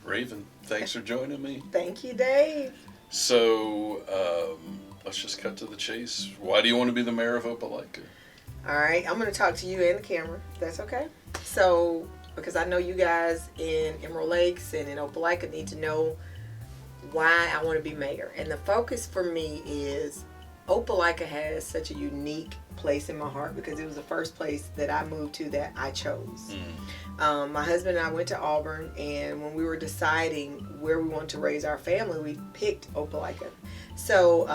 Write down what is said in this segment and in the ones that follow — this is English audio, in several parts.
Raven, thanks for joining me. Thank you, Dave. So, let's just cut to the chase. Why do you want to be the mayor of Opelika? All right, I'm going to talk to you and the camera. That's okay. So, because I know you guys in Emerald Lakes and in Opelika need to know why I want to be mayor. And the focus for me is Opelika has such a unique place in my heart because it was the first place that I moved to that I chose. My husband and I went to Auburn, and when we were deciding where we wanted to raise our family, we picked Opelika. So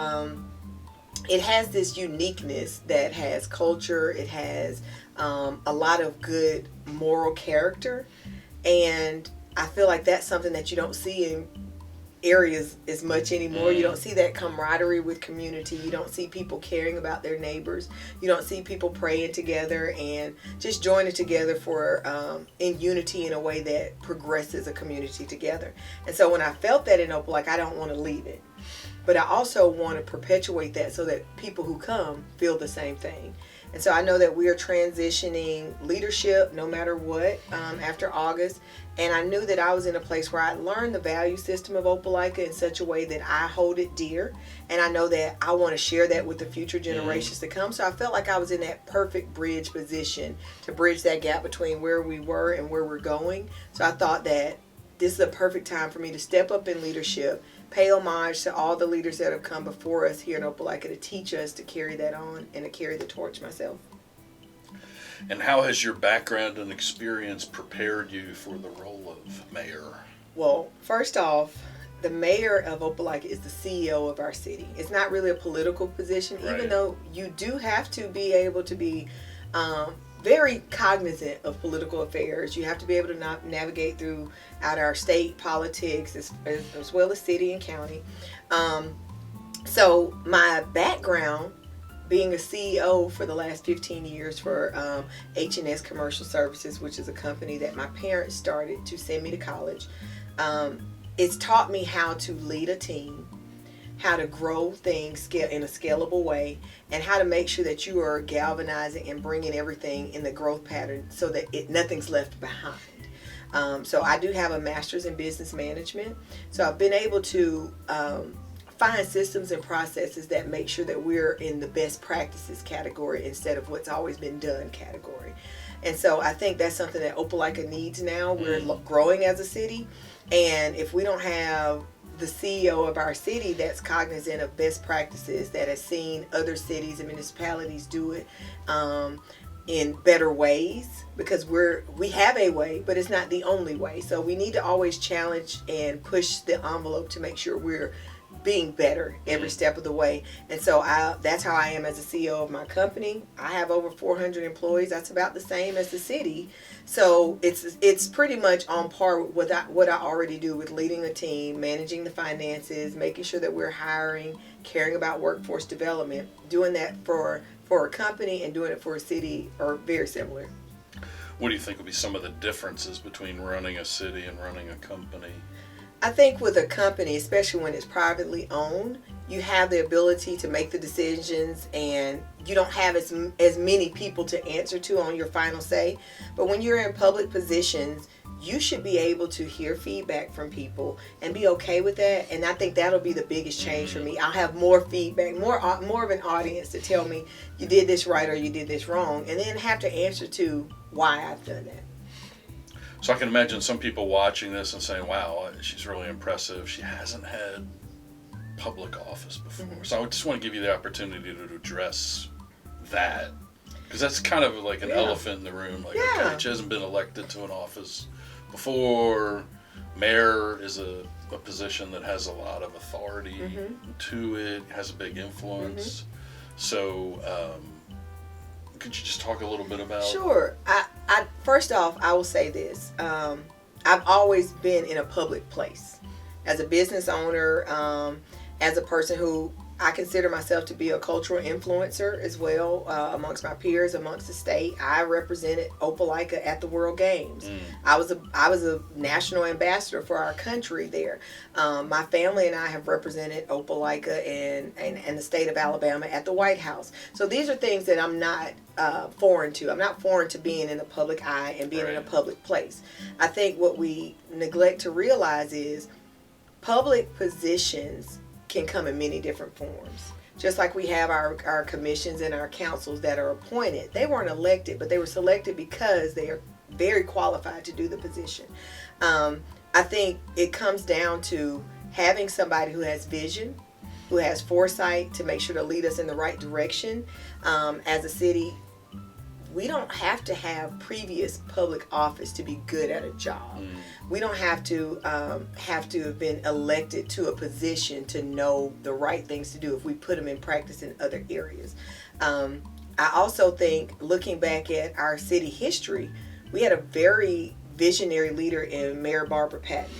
it has this uniqueness that has culture, it has a lot of good moral character, and I feel like that's something that you don't see in areas as much anymore. You don't see that camaraderie with community. You don't see people caring about their neighbors. You don't see people praying together and just joining together for in unity in a way that progresses a community together. And so when I felt that in Opelika, I don't want to leave it, but I also want to perpetuate that so that people who come feel the same thing. And so I know that we are transitioning leadership no matter what after August. And I knew that I was in a place where I learned the value system of Opelika in such a way that I hold it dear. And I know that I want to share that with the future generations to come. So I felt like I was in that perfect bridge position to bridge that gap between where we were and where we're going. So I thought that this is a perfect time for me to step up in leadership, pay homage to all the leaders that have come before us here in Opelika to teach us to carry that on and to carry the torch myself. And how has your background and experience prepared you for the role of mayor? Well, first off, the mayor of Opelika is the CEO of our city. It's not really a political position, even though you do have to be able to be very cognizant of political affairs. You have to be able to navigate throughout our state politics as well as city and county. So my background, being a CEO for the last 15 years for H&S Commercial Services, which is a company that my parents started to send me to college, it's taught me how to lead a team, how to grow things in a scalable way, and how to make sure that you are galvanizing and bringing everything in the growth pattern so that nothing's left behind. So I do have a master's in business management. So I've been able to find systems and processes that make sure that we're in the best practices category instead of what's always been done category. And so I think that's something that Opelika needs now. We're growing as a city, and if we don't have the CEO of our city that's cognizant of best practices, that has seen other cities and municipalities do it in better ways, because we have a way, but it's not the only way. So we need to always challenge and push the envelope to make sure we're being better every step of the way. And so that's how I am as a CEO of my company. I have over 400 employees. That's about the same as the city. So it's pretty much on par with what I already do with leading a team, managing the finances, making sure that we're hiring, caring about workforce development. Doing that for a company and doing it for a city are very similar. What do you think would be some of the differences between running a city and running a company? I think with a company, especially when it's privately owned, you have the ability to make the decisions and you don't have as many people to answer to on your final say. But when you're in public positions, you should be able to hear feedback from people and be okay with that. And I think that'll be the biggest change for me. I'll have more feedback, more of an audience to tell me you did this right or you did this wrong, and then have to answer to why I've done that. So I can imagine some people watching this and saying, wow, she's really impressive. She hasn't had public office before. So I just want to give you the opportunity to address that. Because that's kind of like an elephant in the room. Like, okay, she hasn't been elected to an office before. Mayor is a position that has a lot of authority to it, has a big influence. So could you just talk a little bit about? Sure. I first off, I will say this. I've always been in a public place as a business owner, as a person who I consider myself to be a cultural influencer as well, amongst my peers, amongst the state. I represented Opelika at the World Games. I was a national ambassador for our country there. My family and I have represented Opelika and the state of Alabama at the White House. So these are things that I'm not foreign to. I'm not foreign to being in the public eye and being in a public place. I think what we neglect to realize is public positions can come in many different forms. Just like we have our commissions and our councils that are appointed. They weren't elected, but they were selected because they are very qualified to do the position. I think it comes down to having somebody who has vision, who has foresight to make sure to lead us in the right direction. As a city, we don't have to have previous public office to be good at a job. We don't have to have been elected to a position to know the right things to do if we put them in practice in other areas. I also think, looking back at our city history, we had a very visionary leader in Mayor Barbara Patton.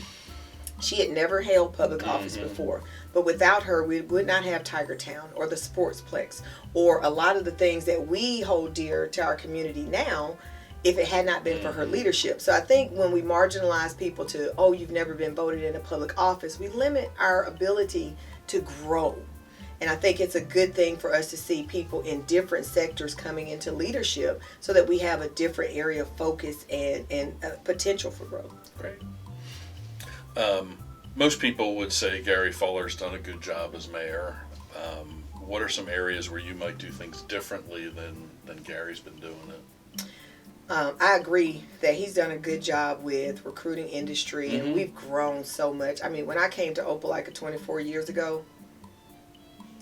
She had never held public office before, but without her, we would not have Tiger Town or the Sportsplex or a lot of the things that we hold dear to our community now, if it had not been for her leadership. So I think when we marginalize people to, oh, you've never been voted in a public office, we limit our ability to grow. And I think it's a good thing for us to see people in different sectors coming into leadership so that we have a different area of focus and potential for growth. Great. Most people would say Gary Fuller's done a good job as mayor. What are some areas where you might do things differently than Gary's been doing it? I agree that he's done a good job with recruiting industry, and we've grown so much. I mean, when I came to Opelika 24 years ago,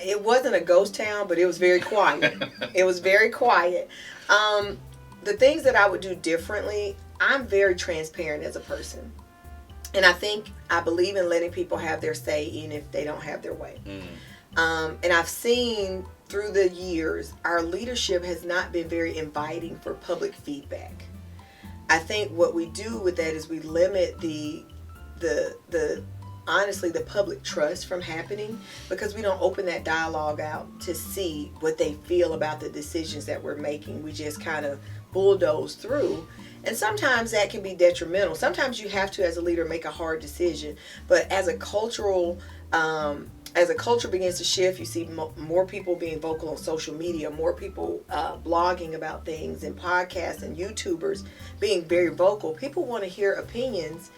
it wasn't a ghost town, but it was very quiet. It was very quiet. The things that I would do differently, I'm very transparent as a person. And I believe in letting people have their say even if they don't have their way. And I've seen through the years, our leadership has not been very inviting for public feedback. I think what we do with that is we limit honestly, the public trust from happening because we don't open that dialogue out to see what they feel about the decisions that we're making. We just kind of bulldoze through. And sometimes that can be detrimental. Sometimes you have to, as a leader, make a hard decision. But as a culture begins to shift, you see more people being vocal on social media, more people blogging about things, and podcasts and YouTubers being very vocal. People want to hear opinions,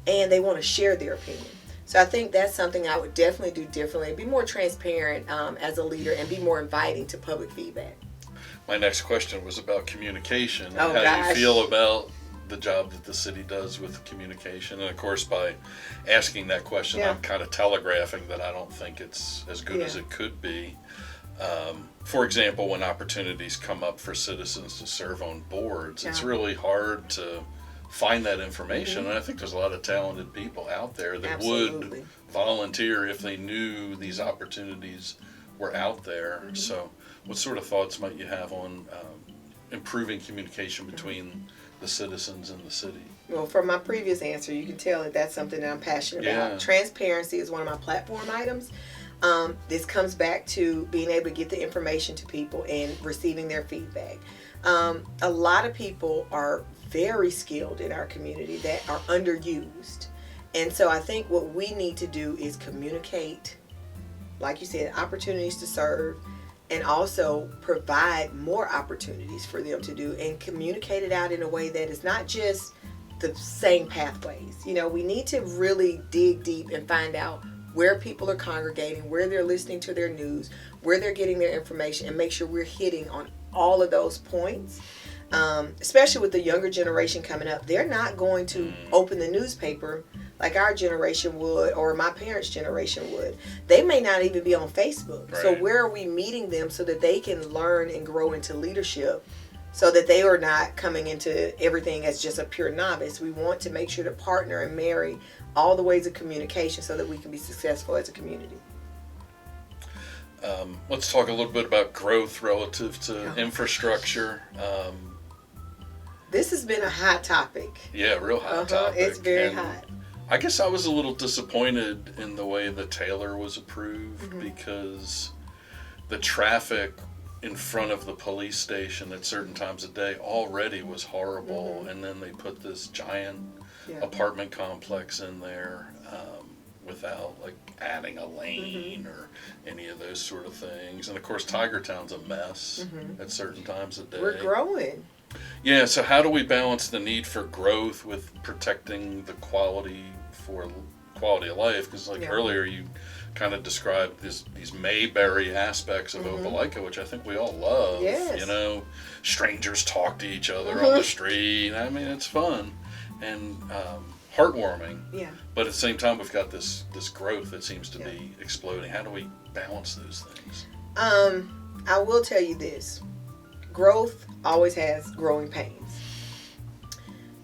and they want to share their opinion. So I think that's something I would definitely do differently. Be more transparent as a leader and be more inviting to public feedback. My next question was about communication and Oh, how gosh. you feel about the job that the city does with communication. And of course, by asking that question, I'm kind of telegraphing that I don't think it's as good as it could be. For example, when opportunities come up for citizens to serve on boards, it's really hard to find that information. And I think there's a lot of talented people out there that would volunteer if they knew these opportunities were out there. So what sort of thoughts might you have on improving communication between the citizens and the city? Well, from my previous answer, you can tell that that's something that I'm passionate about. Transparency is one of my platform items. This comes back to being able to get the information to people and receiving their feedback. A lot of people are very skilled in our community that are underused. And so I think what we need to do is communicate, like you said, opportunities to serve, and also provide more opportunities for them to do and communicate it out in a way that is not just the same pathways. You know, we need to really dig deep and find out where people are congregating, where they're listening to their news, where they're getting their information, and make sure we're hitting on all of those points. Especially with the younger generation coming up, they're not going to open the newspaper like our generation would or my parents' generation would. They may not even be on Facebook. Right. So where are we meeting them so that they can learn and grow into leadership so that they are not coming into everything as just a pure novice? We want to make sure to partner and marry all the ways of communication so that we can be successful as a community. Let's talk a little bit about growth relative to infrastructure. This has been a hot topic. Yeah, real hot topic. It's very hot. I guess I was a little disappointed in the way the Taylor was approved because the traffic in front of the police station at certain times of day already was horrible, and then they put this giant apartment complex in there without like adding a lane or any of those sort of things. And of course, Tiger Town's a mess at certain times of day. We're growing. Yeah, so how do we balance the need for growth with protecting the quality of life? Because earlier you kind of described these Mayberry aspects of Opelika, which I think we all love. Yes. You know, strangers talk to each other on the street. I mean, it's fun and heartwarming. Yeah. But at the same time, we've got this growth that seems to be exploding. How do we balance those things? I will tell you this. Growth always has growing pains.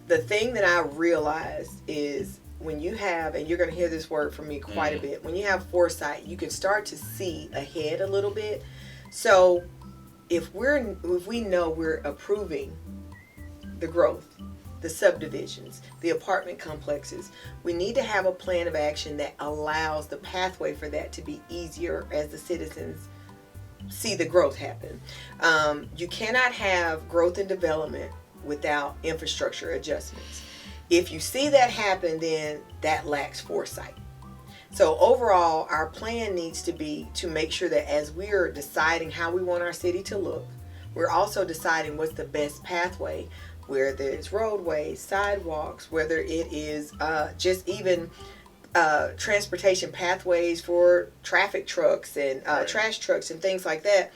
The thing that I realized is when you have, and you're going to hear this word from me quite a bit, when you have foresight, you can start to see ahead a little bit. So if we know we're approving the growth, the subdivisions, the apartment complexes, we need to have a plan of action that allows the pathway for that to be easier as the citizens see the growth happen. You cannot have growth and development without infrastructure adjustments. If you see that happen, then that lacks foresight. So overall, our plan needs to be to make sure that as we're deciding how we want our city to look, we're also deciding what's the best pathway, whether it's roadways, sidewalks, whether it is just even transportation pathways for traffic trucks and trash trucks and things like that.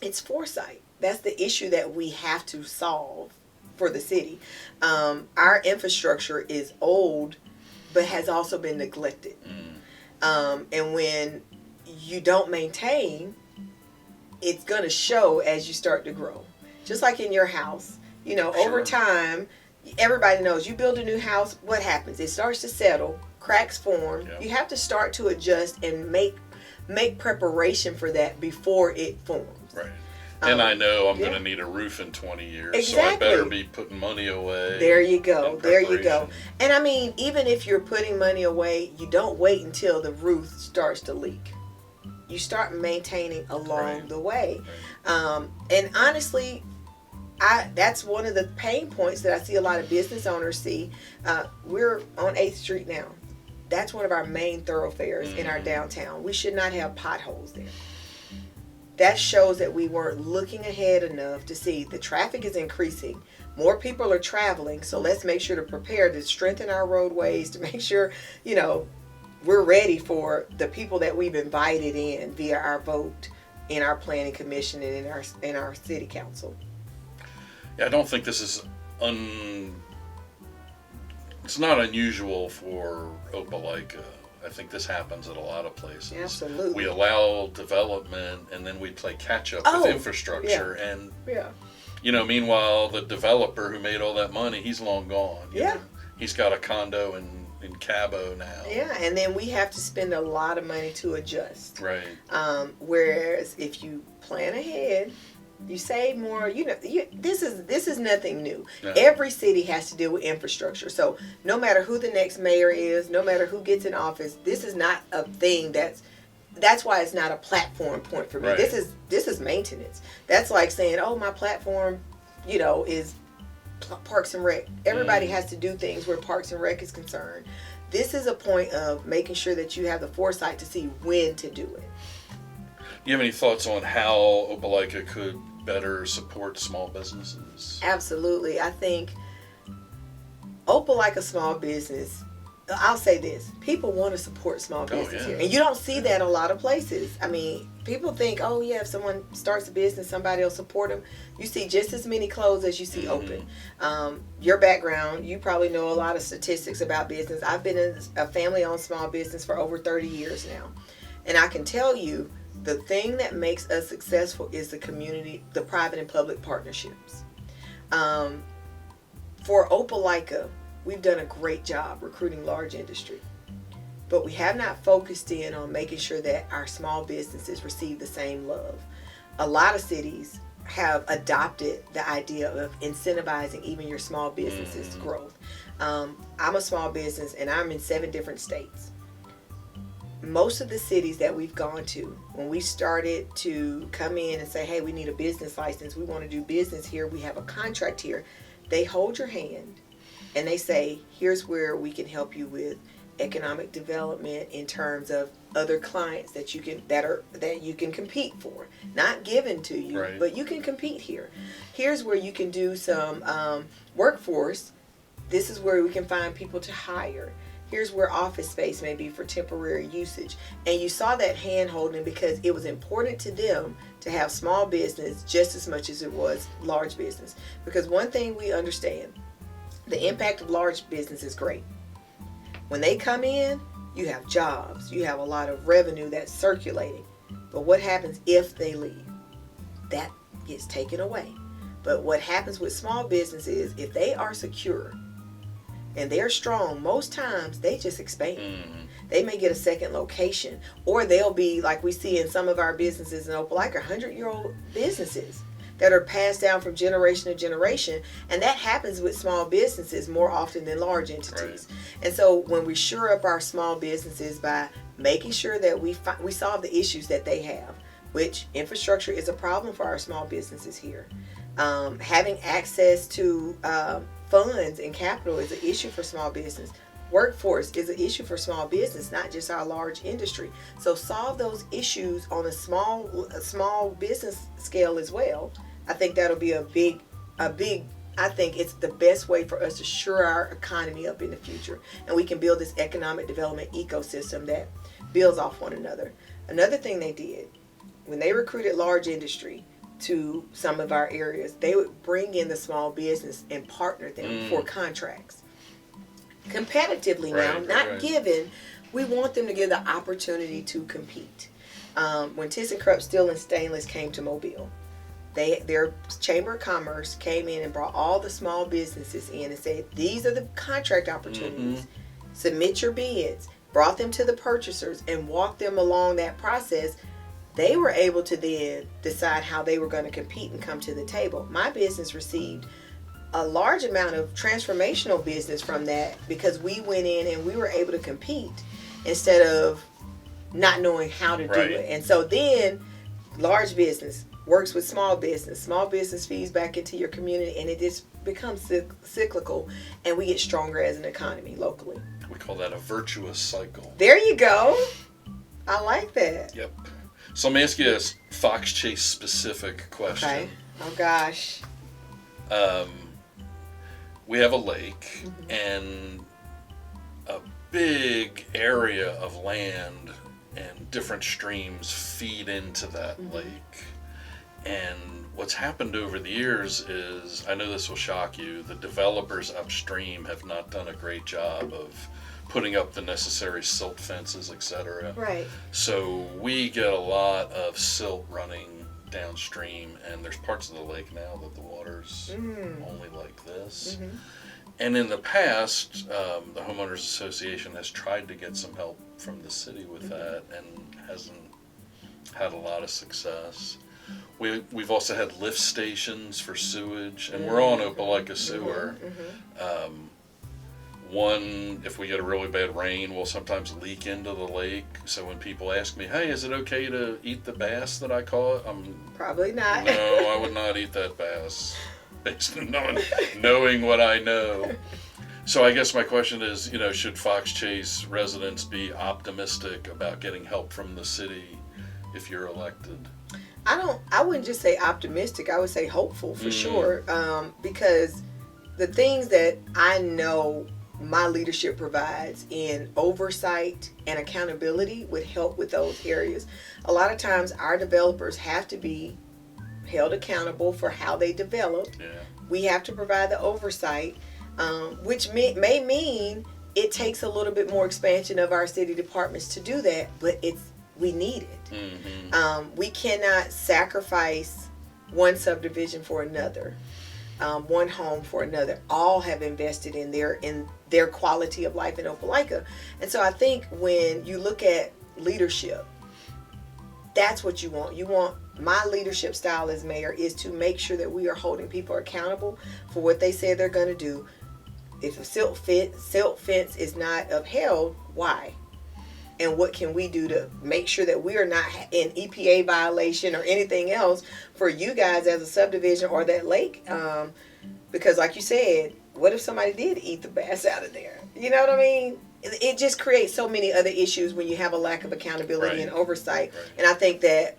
It's foresight. That's the issue that we have to solve for the city. Our infrastructure is old, but has also been neglected. And when you don't maintain, it's going to show as you start to grow. Just like in your house, over time, everybody knows you build a new house, what happens? It starts to settle, cracks form. You have to start to adjust and make preparation for that before it forms. Right. And I know I'm going to need a roof in 20 years, exactly. So I better be putting money away. There you go. There you go. And I mean, even if you're putting money away, you don't wait until the roof starts to leak. You start maintaining along the way. And honestly, that's one of the pain points that I see a lot of business owners see. We're on 8th Street now. That's one of our main thoroughfares in our downtown. We should not have potholes there. That shows that we weren't looking ahead enough to see the traffic is increasing. More people are traveling, so let's make sure to prepare to strengthen our roadways, to make sure, we're ready for the people that we've invited in via our vote in our planning commission and in our city council. Yeah, I don't think this is it's not unusual for Opelika. I think this happens at a lot of places. Absolutely. We allow development and then we play catch up with infrastructure. And, meanwhile, the developer who made all that money, he's long gone. You know? He's got a condo in Cabo now. Yeah, and then we have to spend a lot of money to adjust. Right. Whereas if you plan ahead, you save more. This is nothing new. No. Every city has to deal with infrastructure. So no matter who the next mayor is, no matter who gets in office, this is not a thing that's why it's not a platform point for me. Right. This is maintenance. That's like saying, oh, my platform, is Parks and Rec. Everybody has to do things where Parks and Rec is concerned. This is a point of making sure that you have the foresight to see when to do it. Do you have any thoughts on how Opelika could better support small businesses? Absolutely. I think Opelika small business, I'll say this, people want to support small business here. And you don't see that a lot of places. I mean, people think, if someone starts a business, somebody will support them. You see just as many closed as you see open. Your background, you probably know a lot of statistics about business. I've been in a family-owned small business for over 30 years now. And I can tell you, the thing that makes us successful is the community, the private and public partnerships. For Opelika, we've done a great job recruiting large industry, but we have not focused in on making sure that our small businesses receive the same love. A lot of cities have adopted the idea of incentivizing even your small businesses' growth. I'm a small business and I'm in 7 different states. Most of the cities that we've gone to, when we started to come in and say, hey, we need a business license, we want to do business here, we have a contract here, they hold your hand and they say, here's where we can help you with economic development in terms of other clients that you can compete for, not given to you, right. but you can compete here. Here's where you can do some workforce. This is where we can find people to hire. Here's where office space may be for temporary usage. And you saw that hand holding because it was important to them to have small business just as much as it was large business. Because one thing we understand, the impact of large business is great. When they come in, you have jobs, you have a lot of revenue that's circulating. But what happens if they leave? That gets taken away. But what happens with small business is if they are secure and they're strong, most times they just expand. Mm-hmm. They may get a second location, or they'll be like we see in some of our businesses in Opelika, 100-year-old businesses that are passed down from generation to generation, and that happens with small businesses more often than large entities. Right. And so when we shore up our small businesses by making sure that we solve the issues that they have, which infrastructure is a problem for our small businesses here. Having access to funds and capital is an issue for small business. Workforce is an issue for small business, not just our large industry. So solve those issues on a small business scale as well. I think that'll be a big. I think it's the best way for us to shore our economy up in the future, and we can build this economic development ecosystem that builds off one another. Another thing they did when they recruited large industry to some of our areas, they would bring in the small business and partner them for contracts. Competitively now, not given, we want them to get the opportunity to compete. When ThyssenKrupp Steel and Stainless came to Mobile, their Chamber of Commerce came in and brought all the small businesses in and said, these are the contract opportunities. Mm-hmm. Submit your bids, brought them to the purchasers and walked them along that process. They were able to then decide how they were going to compete and come to the table. My business received a large amount of transformational business from that because we went in and we were able to compete instead of not knowing how to do it. And so then large business works with small business feeds back into your community, and it just becomes cyclical, and we get stronger as an economy locally. We call that a virtuous cycle. There you go. I like that. Yep. So let me ask you a Fox Chase specific question. Okay. Oh gosh. We have a lake and a big area of land and different streams feed into that lake. And what's happened over the years is, I know this will shock you, the developers upstream have not done a great job of putting up the necessary silt fences, etc. Right. So we get a lot of silt running downstream, and there's parts of the lake now that the water's only like this. Mm-hmm. And in the past, the Homeowners Association has tried to get some help from the city with that and hasn't had a lot of success. We've also had lift stations for sewage, and we're on Opelika sewer. One, if we get a really bad rain, will sometimes leak into the lake. So when people ask me, hey, is it okay to eat the bass that I caught? Probably not. No, I would not eat that bass based on knowing what I know. So I guess my question is, should Fox Chase residents be optimistic about getting help from the city if you're elected? I wouldn't just say optimistic. I would say hopeful for sure. Because the things that I know my leadership provides in oversight and accountability would help with those areas. A lot of times our developers have to be held accountable for how they develop. Yeah. We have to provide the oversight, which may mean it takes a little bit more expansion of our city departments to do that, but we need it. Mm-hmm. We cannot sacrifice one subdivision for another, one home for another. All have invested in their quality of life in Opelika. And so I think when you look at leadership, that's what you want. You want my leadership style as mayor is to make sure that we are holding people accountable for what they say they're going to do, If a silt fence is not upheld, why? And what can we do to make sure that we are not in EPA violation or anything else for you guys as a subdivision or that lake? Because like you said, what if somebody did eat the bass out of there? You know what I mean? It just creates so many other issues when you have a lack of accountability and oversight. Right. And I think that,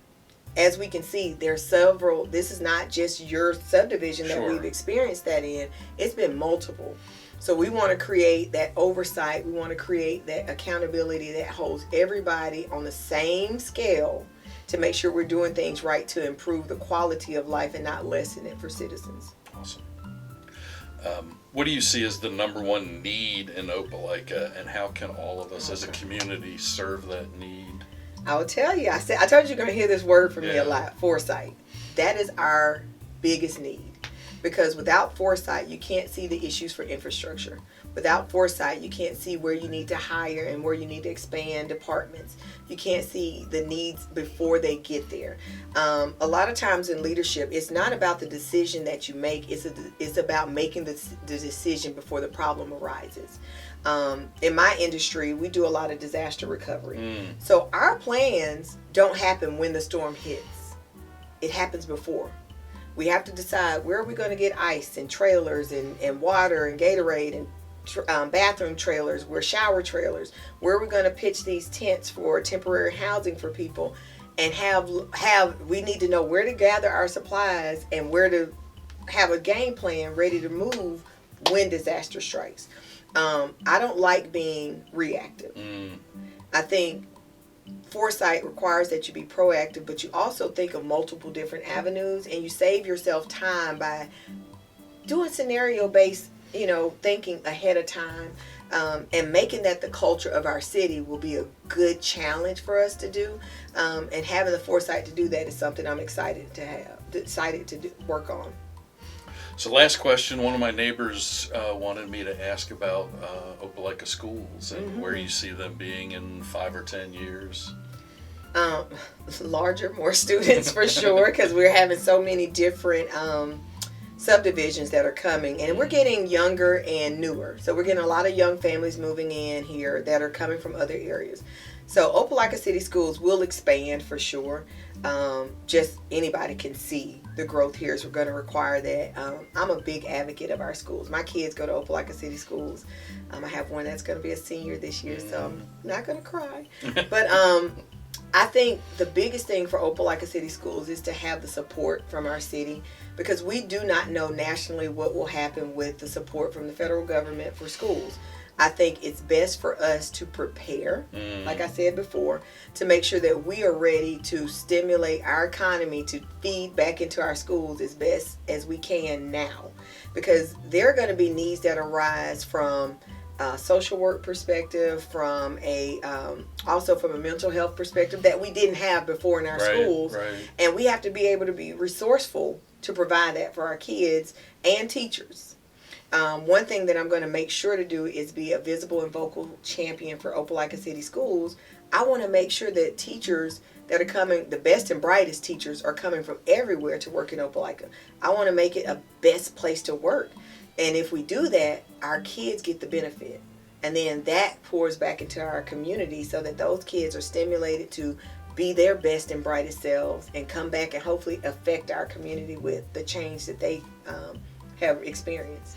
as we can see, there's several. This is not just your subdivision that we've experienced that in. It's been multiple. So we want to create that oversight. We want to create that accountability that holds everybody on the same scale to make sure we're doing things right to improve the quality of life and not lessen it for citizens. Awesome. What do you see as the number one need in Opelika, and how can all of us as a community serve that need? I will tell you. I told you you're going to hear this word from me a lot. Foresight. That is our biggest need. Because without foresight, you can't see the issues for infrastructure. Without foresight, you can't see where you need to hire and where you need to expand departments. You can't see the needs before they get there. A lot of times in leadership, it's not about the decision that you make. It's about making the decision before the problem arises. In my industry, we do a lot of disaster recovery. So our plans don't happen when the storm hits. It happens before. We have to decide where are we going to get ice and trailers and water and Gatorade and bathroom trailers, where shower trailers, where are we going to pitch these tents for temporary housing for people, and we need to know where to gather our supplies and where to have a game plan ready to move when disaster strikes. I don't like being reactive. I think foresight requires that you be proactive, but you also think of multiple different avenues, and you save yourself time by doing scenario-based, thinking ahead of time, and making that the culture of our city will be a good challenge for us to do. And having the foresight to do that is something I'm excited to work on. So last question, one of my neighbors wanted me to ask about Opelika schools and where you see them being in 5 or 10 years. Larger, more students for sure, because we're having so many different subdivisions that are coming, and we're getting younger and newer. So we're getting a lot of young families moving in here that are coming from other areas. So Opelika City Schools will expand for sure. Just anybody can see the growth here is going to require that. I'm a big advocate of our schools. My kids go to Opelika City Schools. I have one that's going to be a senior this year, so I'm not going to cry. But I think the biggest thing for Opelika City Schools is to have the support from our city, because we do not know nationally what will happen with the support from the federal government for schools. I think it's best for us to prepare, like I said before, to make sure that we are ready to stimulate our economy to feed back into our schools as best as we can now. Because there are going to be needs that arise from a social work perspective, from also from a mental health perspective that we didn't have before in our schools. Right. And we have to be able to be resourceful to provide that for our kids and teachers. One thing that I'm going to make sure to do is be a visible and vocal champion for Opelika City Schools. I want to make sure that teachers that are coming, the best and brightest teachers, are coming from everywhere to work in Opelika. I want to make it a best place to work. And if we do that, our kids get the benefit. And then that pours back into our community so that those kids are stimulated to be their best and brightest selves and come back and hopefully affect our community with the change that they have experienced.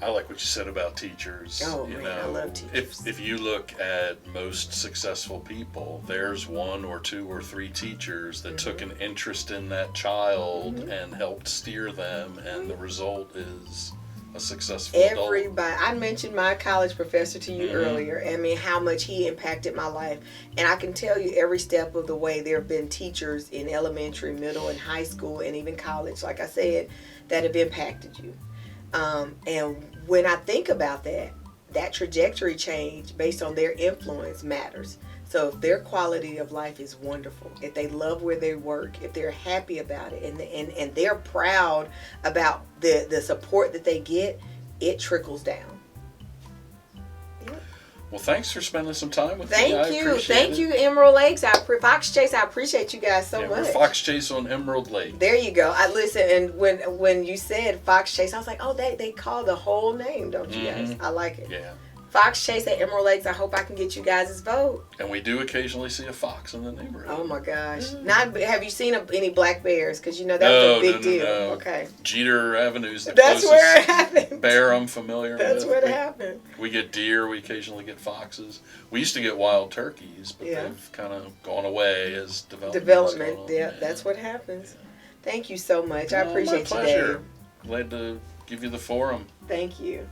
I like what you said about teachers. Oh, man, I love teachers. If you look at most successful people, there's 1 or 2 or 3 teachers that took an interest in that child and helped steer them, and the result is a successful adult. Everybody. I mentioned my college professor to you earlier. I mean, how much he impacted my life. And I can tell you every step of the way there have been teachers in elementary, middle, and high school, and even college, like I said, that have impacted you. And when I think about that trajectory change based on their influence matters. So if their quality of life is wonderful, if they love where they work, if they're happy about it, and they're proud about the support that they get, it trickles down. Yep. Well, thanks for spending some time with me. Thank you, Emerald Lakes. Fox Chase. I appreciate you guys so much. We're Fox Chase on Emerald Lake. There you go. I listen, and when you said Fox Chase, I was like, oh, they call the whole name, don't you guys? I like it. Yeah. Fox Chase at Emerald Lakes. I hope I can get you guys' vote. And we do occasionally see a fox in the neighborhood. Oh my gosh! Not have you seen any black bears? Because you know that was a big deal. No. Okay. Jeter Avenue's the That's closest where it happened. bear I'm familiar That's with. where it happened. We get deer. We occasionally get foxes. We used to get wild turkeys, but they've kind of gone away as development. Yeah, that's what happens. Thank you so much. I appreciate my you, pleasure. Dave. Glad to give you the forum. Thank you.